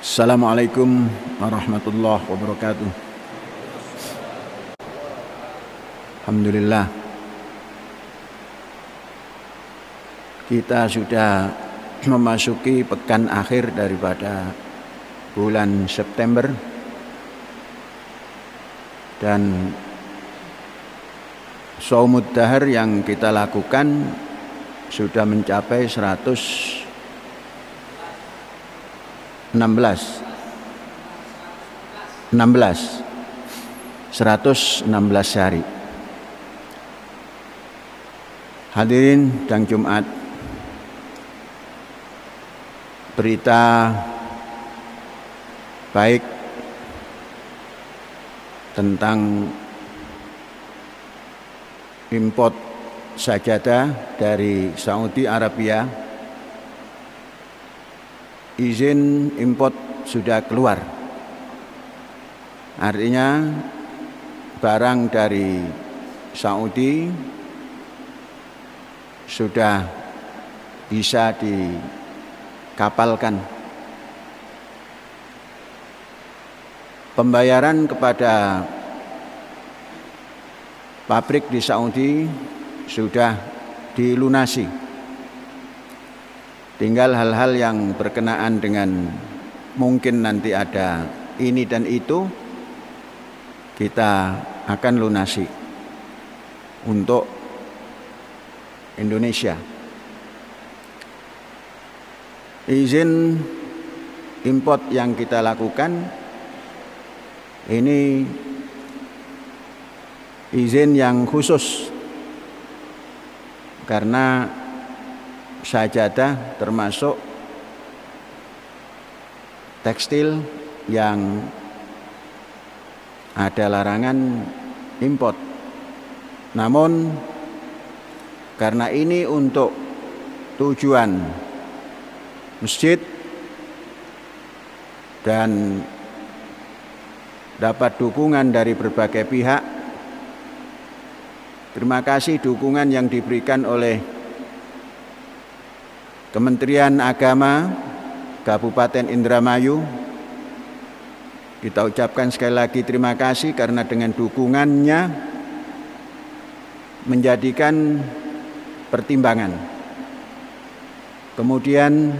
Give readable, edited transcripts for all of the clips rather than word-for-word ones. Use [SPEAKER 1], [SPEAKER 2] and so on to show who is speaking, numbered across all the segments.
[SPEAKER 1] Assalamualaikum warahmatullahi wabarakatuh. Alhamdulillah, kita sudah memasuki pekan akhir daripada bulan September dan shaumud dahar yang kita lakukan sudah mencapai 116 hari. Hadirin dan Jumat, berita baik tentang import sajadah dari Saudi Arabia. Izin import sudah keluar. Artinya barang dari Saudi sudah bisa dikapalkan. Pembayaran kepada pabrik di Saudi sudah dilunasi. Tinggal hal-hal yang berkenaan dengan mungkin nanti ada ini dan itu, kita akan lunasi untuk Indonesia. Izin import yang kita lakukan ini izin yang khusus karena sajadah termasuk tekstil yang ada larangan import. Namun karena ini untuk tujuan masjid dan dapat dukungan dari berbagai pihak, terima kasih dukungan yang diberikan oleh Kementerian Agama Kabupaten Indramayu. Kita ucapkan sekali lagi terima kasih karena dengan dukungannya menjadikan pertimbangan. Kemudian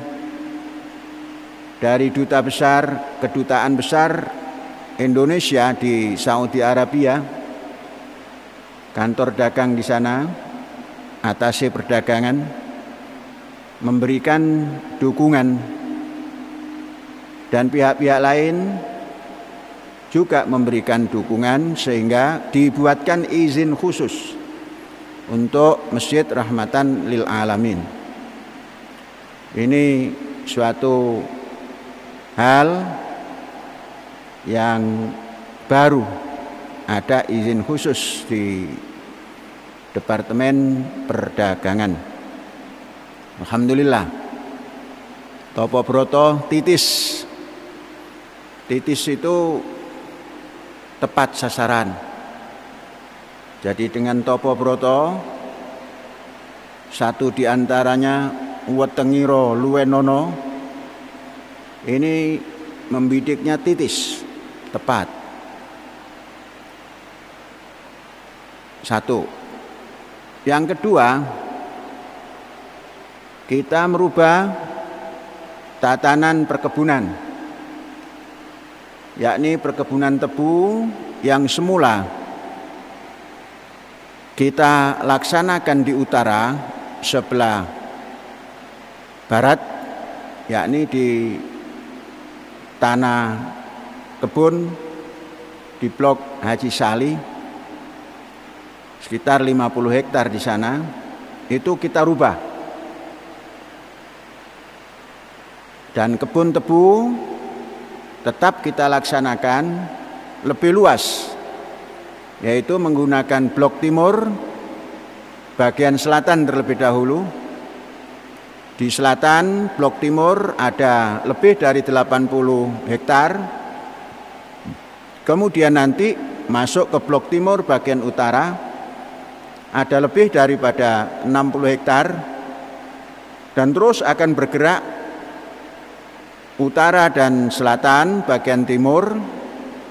[SPEAKER 1] dari kedutaan besar Indonesia di Saudi Arabia, kantor dagang di sana, atase perdagangan, memberikan dukungan, dan pihak-pihak lain juga memberikan dukungan sehingga dibuatkan izin khusus untuk Masjid Rahmatan lil Alamin. Ini suatu hal yang baru, ada izin khusus di Departemen Perdagangan. Alhamdulillah. Topo broto titis. Titis itu tepat sasaran. Jadi dengan topo broto, satu diantaranya wetengiro luwenono, ini membidiknya titis, tepat. Satu. Yang kedua, kita merubah tatanan perkebunan, yakni perkebunan tebu yang semula kita laksanakan di utara sebelah barat, yakni di tanah kebun di Blok Haji Sali, sekitar 50 hektar di sana, itu kita rubah. Dan kebun tebu tetap kita laksanakan lebih luas, yaitu menggunakan blok timur bagian selatan terlebih dahulu. Di selatan blok timur ada lebih dari 80 hektar. Kemudian nanti masuk ke blok timur bagian utara ada lebih daripada 60 hektar dan terus akan bergerak utara dan selatan bagian timur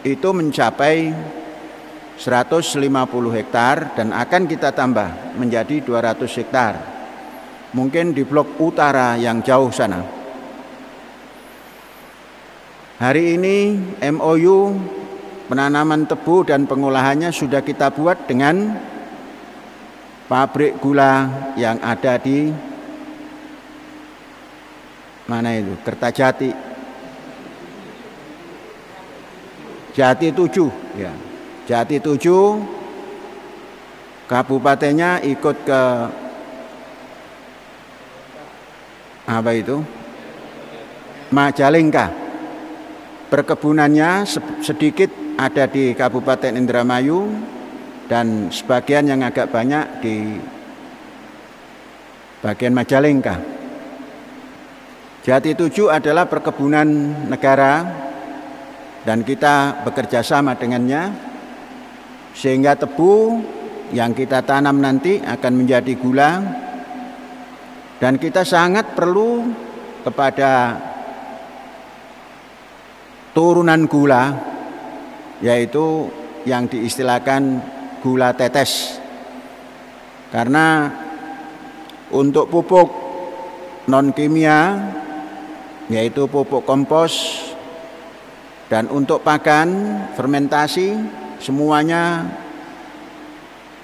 [SPEAKER 1] itu mencapai 150 hektar dan akan kita tambah menjadi 200 hektar. Mungkin di blok utara yang jauh sana. Hari ini MOU penanaman tebu dan pengolahannya sudah kita buat dengan pabrik gula yang ada di mana itu? Kertajati. Jati 7 ya. Jati 7 kabupatennya ikut ke apa itu? Majalengka. Perkebunannya sedikit ada di Kabupaten Indramayu dan sebagian yang agak banyak di bagian Majalengka. Jati 7 adalah perkebunan negara dan kita bekerja sama dengannya sehingga tebu yang kita tanam nanti akan menjadi gula. Dan kita sangat perlu kepada turunan gula, yaitu yang diistilahkan gula tetes. Karena untuk pupuk non kimia, yaitu pupuk kompos, dan untuk pakan, fermentasi, semuanya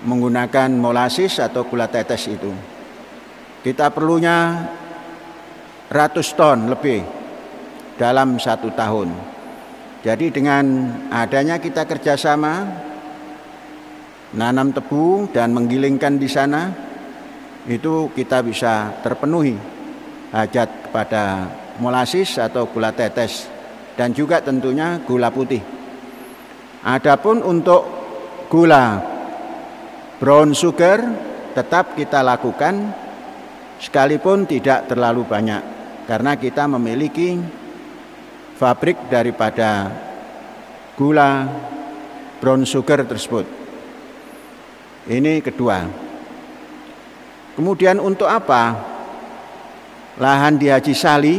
[SPEAKER 1] menggunakan molasis atau gula tetes itu. Kita perlunya ratus ton lebih dalam 1 tahun. Jadi dengan adanya kita kerjasama nanam tebu dan menggilingkan di sana, itu kita bisa terpenuhi hajat kepada molasis atau gula tetes dan juga tentunya gula putih. Adapun untuk gula brown sugar tetap kita lakukan sekalipun tidak terlalu banyak karena kita memiliki fabrik daripada gula brown sugar tersebut. Ini kedua. Kemudian untuk apa lahan di Haji Sali?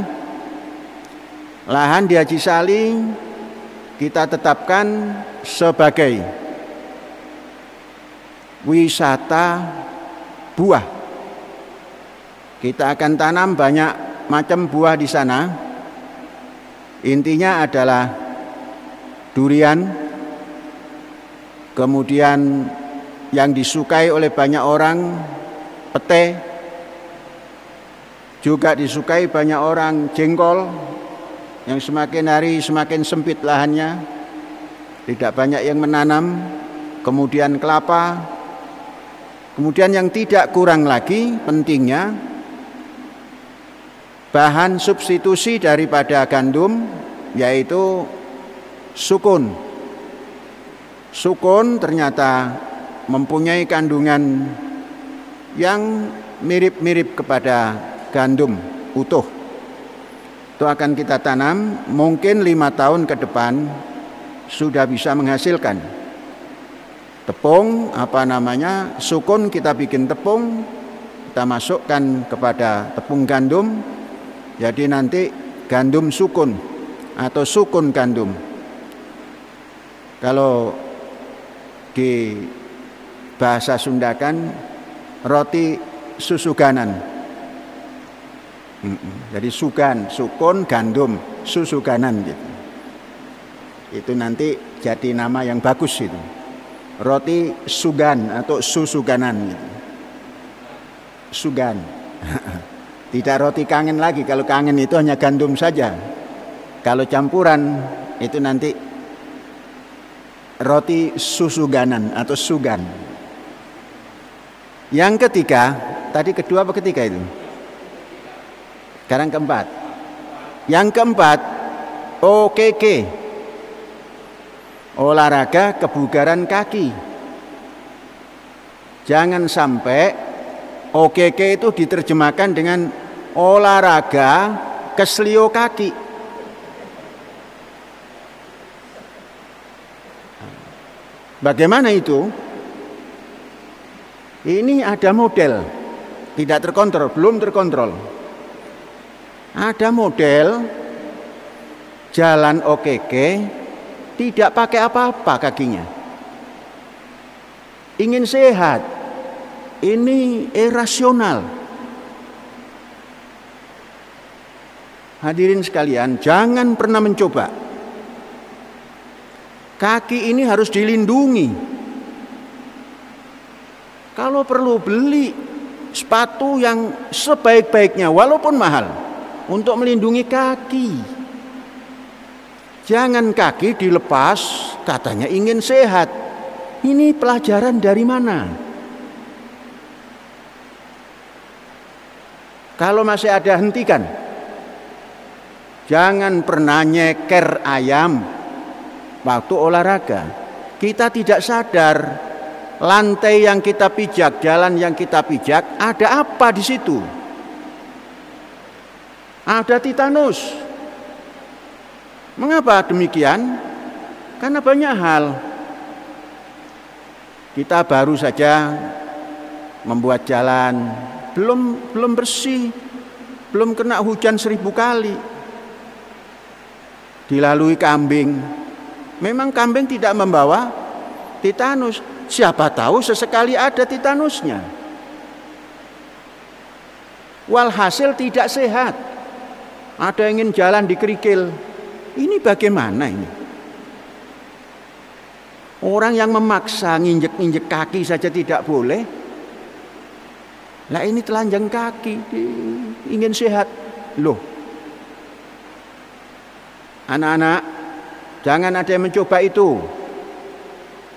[SPEAKER 1] Lahan di Haji Sali kita tetapkan sebagai wisata buah. Kita akan tanam banyak macam buah di sana. Intinya adalah durian, kemudian yang disukai oleh banyak orang pete, juga disukai banyak orang jengkol, yang semakin hari semakin sempit lahannya, tidak banyak yang menanam, kemudian kelapa, kemudian yang tidak kurang lagi pentingnya bahan substitusi daripada gandum, yaitu sukun. Sukun ternyata mempunyai kandungan yang mirip-mirip kepada gandum utuh. Itu akan kita tanam, mungkin 5 tahun ke depan sudah bisa menghasilkan. Tepung, sukun kita bikin tepung, kita masukkan kepada tepung gandum, jadi nanti gandum sukun atau sukun gandum. Kalau di bahasa Sunda kan roti susuganan. Jadi sugan, sukun, gandum, susuganan gitu. Itu nanti jadi nama yang bagus itu. Roti sugan atau susuganan gitu. Sugan. Tidak roti kangen lagi. Kalau kangen itu hanya gandum saja. Kalau campuran itu nanti roti susuganan atau sugan. Yang ketiga, tadi kedua apa ketiga itu? Sekarang keempat. Yang keempat, OKK. Olahraga kebugaran kaki. Jangan sampai OKK itu diterjemahkan dengan olahraga kesleo kaki. Bagaimana itu? Ini ada model, tidak terkontrol, belum terkontrol. Ada model jalan okeke, tidak pakai apa-apa kakinya. Ingin sehat, ini irasional. Hadirin sekalian, jangan pernah mencoba. Kaki ini harus dilindungi. Kalau perlu beli sepatu yang sebaik-baiknya walaupun mahal untuk melindungi kaki. Jangan kaki dilepas katanya ingin sehat. Ini pelajaran dari mana? Kalau masih ada, hentikan. Jangan pernah nyeker ayam waktu olahraga. Kita tidak sadar lantai yang kita pijak, jalan yang kita pijak, ada apa di situ? Ada titanus. Mengapa demikian? Karena banyak hal. Kita baru saja membuat jalan, belum bersih, belum kena hujan 1000 kali. Dilalui kambing. Memang kambing tidak membawa titanus. Siapa tahu sesekali ada titanusnya. Walhasil tidak sehat. Ada yang ingin jalan di kerikil. Ini bagaimana ini? Orang yang memaksa nginjek-nginjek kaki saja tidak boleh. Lah ini telanjang kaki, ingin sehat. Loh. Anak-anak, jangan ada yang mencoba itu.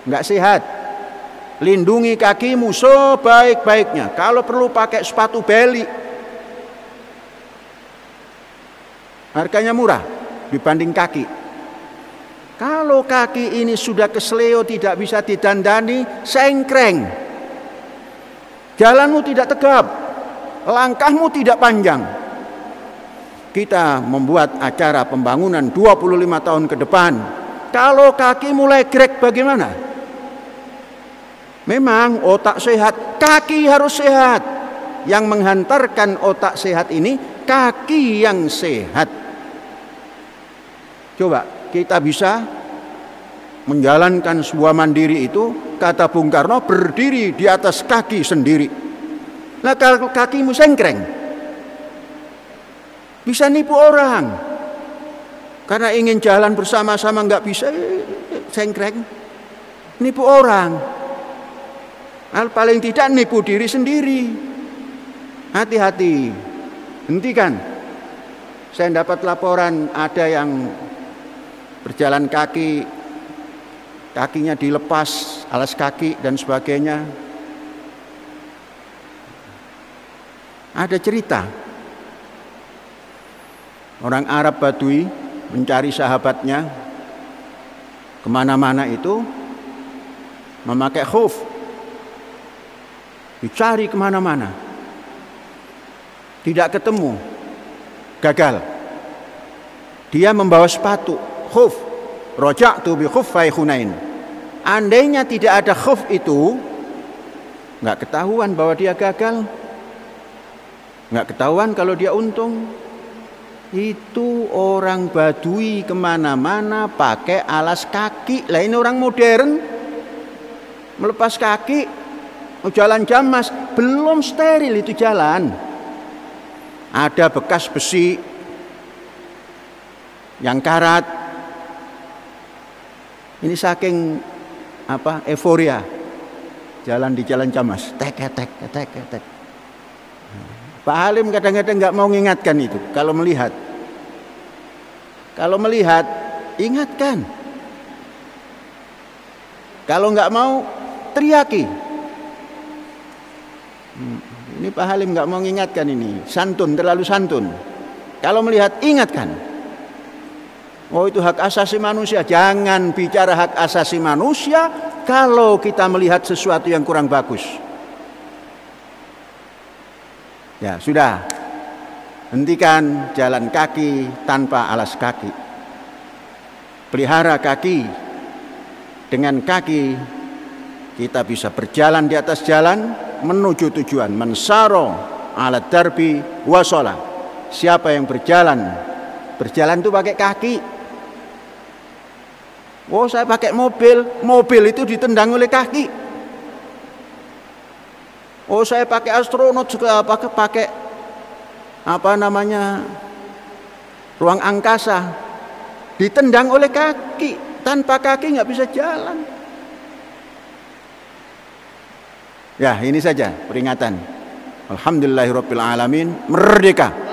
[SPEAKER 1] Enggak sehat. Lindungi kakimu sebaik-baiknya. Kalau perlu pakai sepatu beli. Harganya murah dibanding kaki. Kalau kaki ini sudah kesleo, tidak bisa didandani, sengkreng. Jalanmu tidak tegap, langkahmu tidak panjang. Kita membuat acara pembangunan 25 tahun ke depan. Kalau kaki mulai grek bagaimana? Memang otak sehat, kaki harus sehat. Yang menghantarkan otak sehat ini, kaki yang sehat. Coba kita bisa menjalankan sebuah mandiri itu, kata Bung Karno, berdiri di atas kaki sendiri. Nah kalau kakimu sengkreng, bisa nipu orang. Karena ingin jalan bersama-sama nggak bisa, sengkreng, nipu orang. Paling tidak nipu diri sendiri. Hati-hati, hentikan. Saya dapat laporan ada yang berjalan kaki, kakinya dilepas, alas kaki dan sebagainya. Ada cerita orang Arab Badui mencari sahabatnya kemana-mana itu memakai khuf, dicari kemana-mana, tidak ketemu, gagal. Dia membawa sepatu khuf, roja'tu bi khuffai Hunain. Andainya tidak ada khuf itu, nggak ketahuan bahwa dia gagal, nggak ketahuan kalau dia untung. Itu orang Badui kemana-mana pakai alas kaki. Lah ini orang modern melepas kaki, jalan jamas, belum steril itu jalan. Ada bekas besi yang karat. Ini saking euforia jalan di jalan Camas, tek. Pak Halim kadang-kadang nggak mau mengingatkan itu. Kalau melihat, ingatkan. Kalau nggak mau, teriaki. Ini Pak Halim nggak mau mengingatkan ini, santun, terlalu santun. Kalau melihat, ingatkan. Oh itu hak asasi manusia. Jangan bicara hak asasi manusia kalau kita melihat sesuatu yang kurang bagus. Ya sudah, hentikan jalan kaki tanpa alas kaki. Pelihara kaki. Dengan kaki kita bisa berjalan di atas jalan menuju tujuan. Mensaro ala darbi wasola. Siapa yang berjalan itu pakai kaki, Oh, saya pakai mobil, mobil itu ditendang oleh kaki. Oh, saya pakai astronot juga pakai apa namanya ruang angkasa, ditendang oleh kaki, tanpa kaki nggak bisa jalan. Ya, ini saja peringatan. Alhamdulillahirabbil alamin, merdeka.